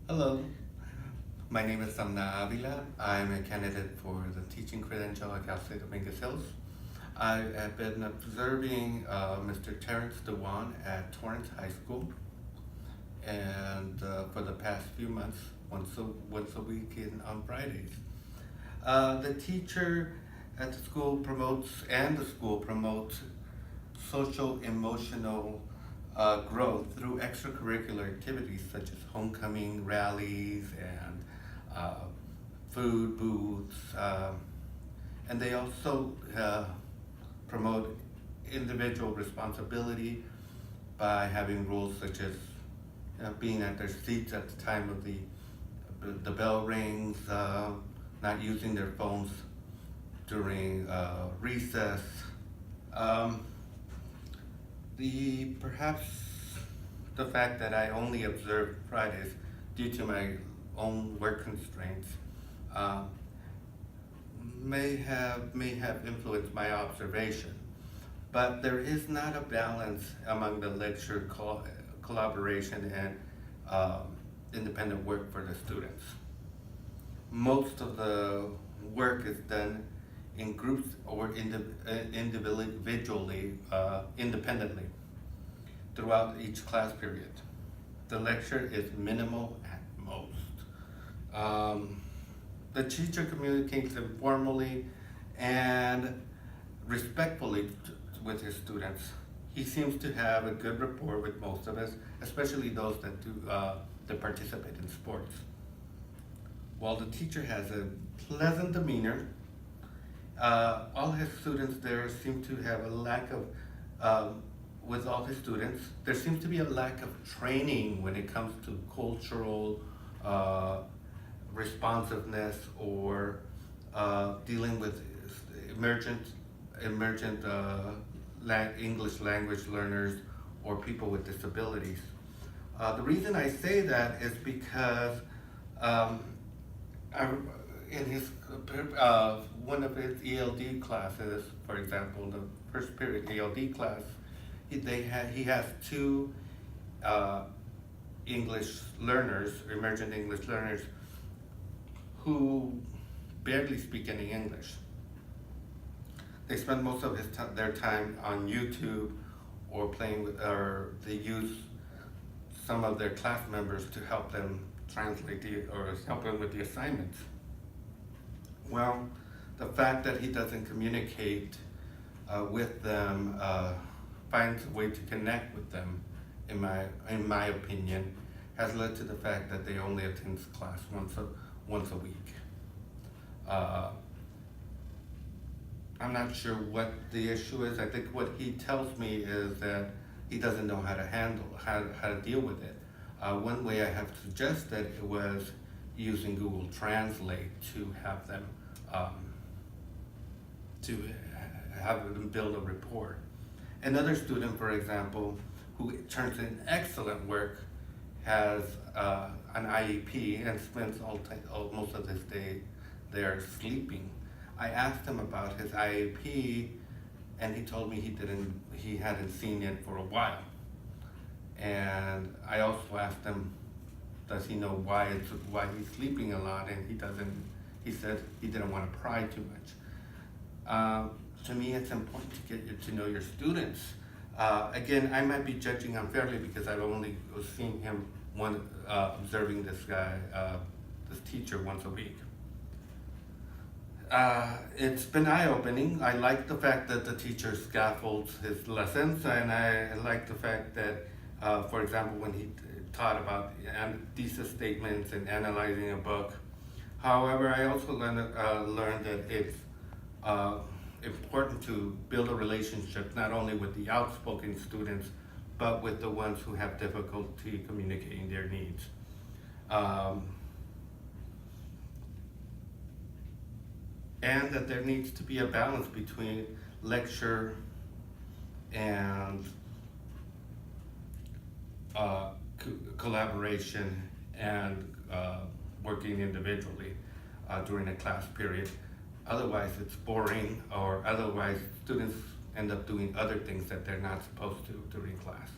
Hello, my name is Samna Avila. I'm a candidate for the teaching credential at Cal State Dominguez Hills. I have been observing Mr. Terrence Dewan at Torrance High School, and for the past few months, once a week on Fridays. The teacher at the school promotes social emotional growth through extracurricular activities such as homecoming rallies and uh, food booths, and they also promote individual responsibility by having rules such as being at their seats at the time of the bell rings, not using their phones during recess. Um, the perhaps the fact that I only observe Fridays due to my own work constraints uh, may have influenced my observation, but there is not a balance among the lecture collaboration and independent work for the students. Most of the work is done in groups or individually, independently throughout each class period. The lecture is minimal at most. Um, the teacher communicates informally and respectfully with his students. He seems to have a good rapport with most of us, especially those that participate in sports. While the teacher has a pleasant demeanor, all his students there seem to have a lack of, with all his students, there seems to be a lack of training when it comes to cultural uh, responsiveness or dealing with emergent English language learners or people with disabilities. The reason I say that is because um, I, in his one of his ELD classes, for example, the first period ELD class, he has two uh, English learners, emergent English learners, who barely speak any English. They spend most of their time on YouTube or playing with, or they use some of their class members to help them or help them with the assignments. Well, the fact that he doesn't communicate with them, finds a way to connect with them, in my opinion, has led to the fact that they only attend class once a week. Uh, I'm not sure what the issue is. I think what he tells me is that he doesn't know how to deal with it. One way I have suggested it was using Google Translate to have them um, build a rapport. Another student, for example, who turns in excellent work, has an IEP and spends most of his day there sleeping. I asked him about his IEP, and he told me he hadn't seen it for a while. And I also asked him, does he know why he's sleeping a lot? And he doesn't. He said he didn't want to pry too much. To me, it's important to get to know your students. Again, I might be judging unfairly because I've only seen him observing this guy, this teacher, once a week. It's been eye-opening. I like the fact that the teacher scaffolds his lessons, and I like the fact that, for example, when he taught about thesis statements and analyzing a book. However, I also learned that it's important to build a relationship not only with the outspoken students, but with the ones who have difficulty communicating their needs. And that there needs to be a balance between lecture and collaboration and working individually during a class period. Otherwise, it's boring, or otherwise, students end up doing other things that they're not supposed to during class,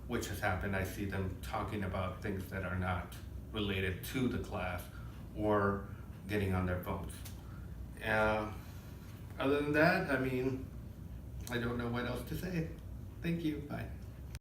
which has happened. I see them talking about things that are not related to the class or getting on their phones. Other than that, I mean, I don't know what else to say. Thank you. Bye.